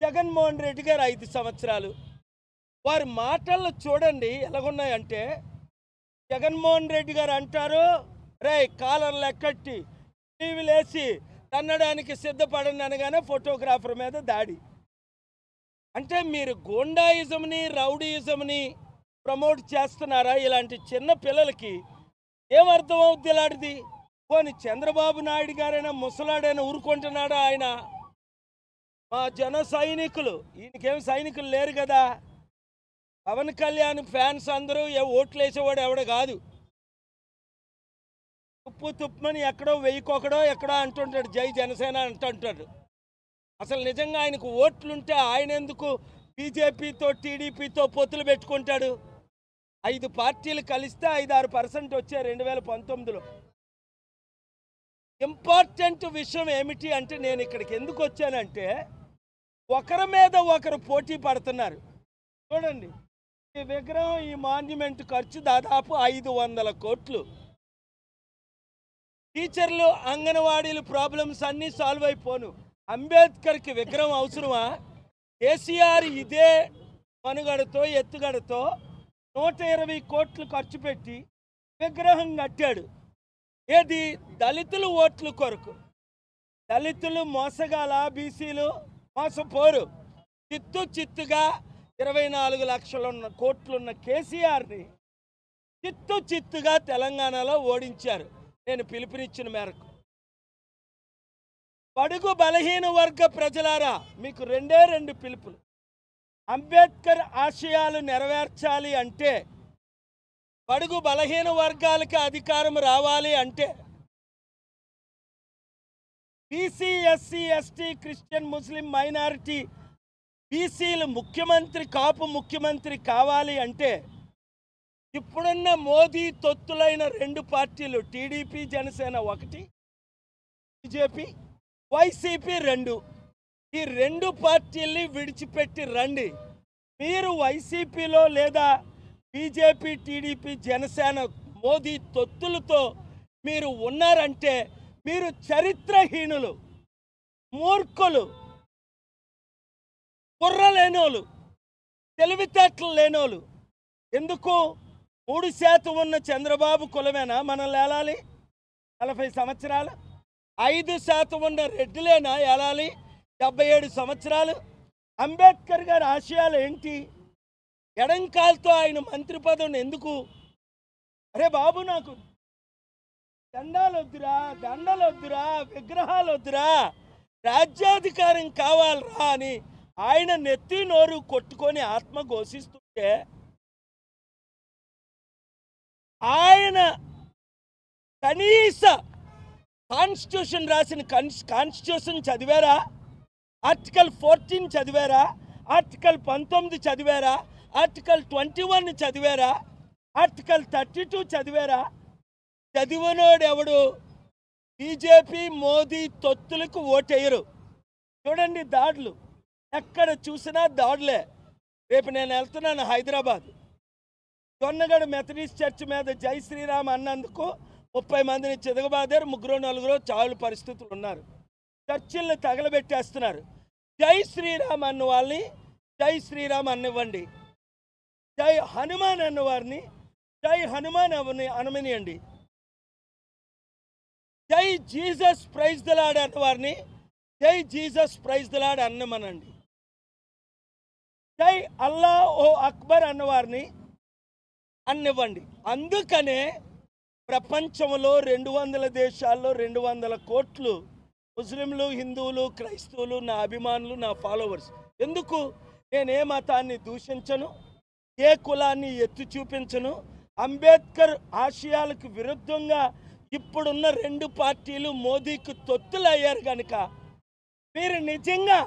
జగన్మోహన్ రెడ్డి గారు 5 సంవత్సరాలు. వారి మాటల్లో చూడండి ఎలాగున్నాయంటే, జగన్మోహన్ రెడ్డి గారు అంటారు, రేయ్ కాలర్లు ఎక్కట్టి టీవీలేసి తన్నడానికి సిద్ధపడండి అనగానే ఫోటోగ్రాఫర్ మీద దాడి. అంటే మీరు గూండాయిజంని, రౌడీయిజంని ప్రమోట్ చేస్తున్నారా? ఇలాంటి చిన్న పిల్లలకి ఏమర్థం అవుద్ది ఇలాంటిది? పోనీ చంద్రబాబు నాయుడు గారైనా ముసలాడైనా ఊరుకుంటున్నాడా? ఆయన మా జన సైనికులు, ఈయనకేం సైనికులు లేరు కదా. పవన్ కళ్యాణ్ ఫ్యాన్స్ అందరూ ఓట్లు వేసేవాడు ఎవడ కాదు. తుప్పమని ఎక్కడో వెయ్యికొకడో ఎక్కడో అంటుంటాడు, జై జనసేన అంటుంటాడు. అసలు నిజంగా ఆయనకు ఓట్లుంటే ఆయన ఎందుకు బీజేపీతో టీడీపీతో పొత్తులు పెట్టుకుంటాడు? 5 పార్టీలు కలిస్తే 5-6% వచ్చాయి 2019లో. ఇంపార్టెంట్ విషయం ఏమిటి అంటే, నేను ఇక్కడికి ఎందుకు వచ్చానంటే, ఒకరి మీద ఒకరు పోటీ పడుతున్నారు. చూడండి, ఈ విగ్రహం, ఈ మాన్యుమెంట్ ఖర్చు దాదాపు 500 కోట్లు. టీచర్లు, అంగన్వాడీలు ప్రాబ్లమ్స్ అన్నీ సాల్వ్ అయిపోను. అంబేద్కర్కి విగ్రహం అవసరమా? కేసీఆర్ ఇదే మనుగడతో ఎత్తుగడతో 120 కోట్లు ఖర్చు పెట్టి విగ్రహం కట్టాడు. ఏది? దళితులు ఓట్ల కొరకు. దళితులు మోసగాల, బీసీలు మోసపోరు. చిత్తుగా 24 కోట్లున్న కేసీఆర్ని చిత్తుగా తెలంగాణలో ఓడించారు. నేను పిలుపునిచ్చిన మేరకు. బడుగు బలహీన వర్గ ప్రజలారా, మీకు 2 పిలుపులు. అంబేద్కర్ ఆశయాలు నెరవేర్చాలి అంటే, బడుగు బలహీన వర్గాలకి అధికారం రావాలి అంటే, బీసీ, ఎస్సీ, ఎస్టీ, క్రిస్టియన్, ముస్లిం, మైనారిటీ, బీసీలు ముఖ్యమంత్రి, కాపు ముఖ్యమంత్రి కావాలి అంటే, ఇప్పుడున్న మోదీ తొత్తులైన 2 పార్టీలు, టీడీపీ జనసేన 1, బీజేపీ వైసీపీ 2, ఈ 2 పార్టీల్ని విడిచిపెట్టి రండి. మీరు వైసీపీలో లేదా బీజేపీ, టీడీపీ, జనసేన, మోదీ తొత్తులతో మీరు ఉన్నారంటే మీరు చరిత్రహీనులు, మూర్ఖులు, బుర్రలేనోళ్ళు, తెలివితేటలు లేనోళ్ళు. ఎందుకు? 3% ఉన్న చంద్రబాబు కులమేనా మనం లేలాలి? 40 సంవత్సరాలు. 5% ఉన్న రెడ్డిలేనా ఏలాలి 77 సంవత్సరాలు? అంబేద్కర్ గారి ఆశయాలు ఏంటి? ఎడంకాలతో ఆయన మంత్రి పదవిని ఎందుకు? అరే బాబు, నాకు దండాలు వద్దురా, విగ్రహాలు వద్దురా, రాజ్యాధికారం కావాలరా అని ఆయన నెత్తి నోరు కొట్టుకొని ఆత్మ ఘోషిస్తుంటే, ఆయన కనీస కాన్స్టిట్యూషన్ రాసిన కాన్స్టిట్యూషన్ చదివారా? ఆర్టికల్ 14 చదివారా? ఆర్టికల్ 19 చదివారా? ఆర్టికల్ 21 చదివారా? ఆర్టికల్ 32 చదివారా? చదివినోడు ఎవడు? బీజేపీ, మోదీ తొత్తులకు ఓటేయరు. చూడండి, దాడులు ఎక్కడ చూసినా దాడులే. రేపు నేను వెళ్తున్నాను హైదరాబాద్. జొన్నగడ మెథడిస్ట్ చర్చ్ మీద జై శ్రీరామ్ అన్నందుకు 30 మందిని చితకబాదారు. 3-4 చావుల పరిస్థితులు ఉన్నారు. చర్చిల్ని తగలబెట్టేస్తున్నారు. జై శ్రీరామ్ అన్న వాళ్ళని జై శ్రీరామ్ అనివ్వండి, జై హనుమాన్ అన్నవారిని జై హనుమాన్ అనమనియండి, జై జీసస్ ప్రైజ్ ద లార్డ్ అన్నవారిని జై జీసస్ ప్రైజ్ ద లార్డ్ అన్నమనండి, జై అల్లా ఓ అక్బర్ అన్నవారిని అన్నివ్వండి. అందుకనే ప్రపంచంలో 200 దేశాల్లో 200 కోట్లు ముస్లింలు, హిందువులు, క్రైస్తవులు నా అభిమానులు, నా ఫాలోవర్స్. ఎందుకు? నేనే మతాన్ని దూషించను, ఏ కులాన్ని ఎత్తి చూపించను. అంబేద్కర్ ఆశయాలకు విరుద్ధంగా ఇప్పుడున్న 2 పార్టీలు మోదీకి తొత్తులు అయ్యారు కనుక మీరు నిజంగా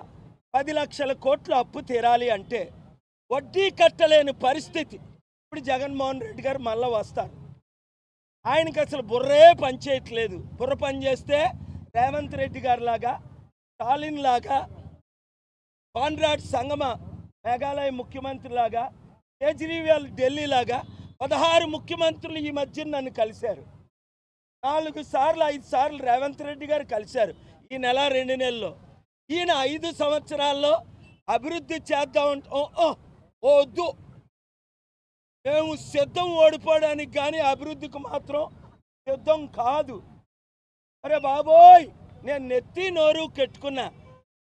10 లక్షల కోట్లు అప్పు తీరాలి అంటే వడ్డీ కట్టలేని పరిస్థితి. ఇప్పుడు జగన్మోహన్ రెడ్డి గారు మళ్ళీ వస్తారు. ఆయనకి అసలు బుర్రే పనిచేయట్లేదు. బుర్ర పనిచేస్తే రేవంత్ రెడ్డి గారి లాగా, స్టాలిన్ లాగా, కాన్రాడ్ సంగమ మేఘాలయ ముఖ్యమంత్రి లాగా, కేజ్రీవాల్ ఢిల్లీ లాగా 16 ముఖ్యమంత్రులు ఈ మధ్య నన్ను కలిశారు. 4 సార్లు 5 సార్లు రేవంత్ రెడ్డి గారు కలిశారు ఈ నెల 2 నెలల్లో. ఈయన 5 సంవత్సరాల్లో అభివృద్ధి చేద్దాం వద్దు, మేము సిద్ధం ఓడిపోవడానికి కానీ అభివృద్ధికి మాత్రం సిద్ధం కాదు. అరే బాబోయ్, నేను నెత్తి నోరు కట్టుకున్నా,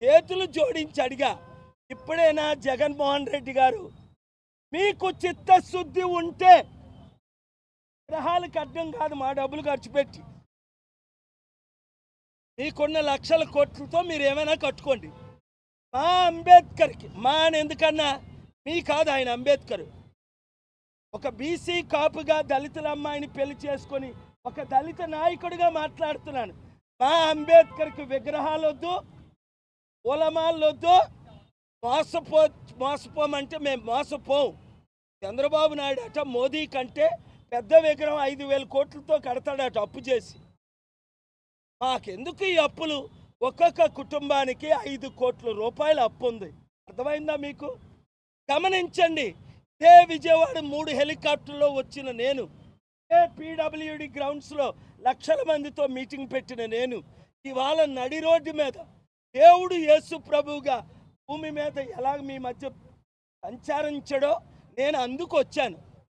చేతులు జోడించి అడిగా, ఇప్పుడైనా జగన్మోహన్ రెడ్డి గారు మీకు చిత్తశుద్ధి ఉంటే గ్రహాలకు అడ్డం కాదు మా డబ్బులు ఖర్చు పెట్టి, మీకున్న లక్షల కోట్లతో మీరు ఏమైనా కట్టుకోండి. మా అంబేద్కర్కి, మా అని ఎందుకన్నా, మీ కాదు ఆయన అంబేద్కర్, ఒక బీసీ కాపుగా దళితుల అమ్మాయిని పెళ్లి చేసుకొని ఒక దళిత నాయకుడిగా మాట్లాడుతున్నాను. మా అంబేద్కర్కి విగ్రహాలు వద్దు, ఉలమాలు వద్దు, మోసపోమంటే మేము మోసపోం. చంద్రబాబు నాయుడు అట మోదీ కంటే పెద్ద విగ్రహం 5,000 కోట్లతో కడతాడట అప్పు చేసి. మాకెందుకు ఈ అప్పులు? ఒక్కొక్క కుటుంబానికి 5 కోట్ల రూపాయల అప్పు ఉంది. అర్థమైందా మీకు? గమనించండి. ఇదే విజయవాడ 3 హెలికాప్టర్లో వచ్చిన నేను, పీడబ్ల్యూడి గ్రౌండ్స్లో లక్షల మందితో మీటింగ్ పెట్టిన నేను, ఇవాళ నడి రోడ్డు మీద దేవుడు యేసు ప్రభువుగా భూమి మీద ఎలా మీ మధ్య సంచరించడో నేను అందుకు వచ్చాను.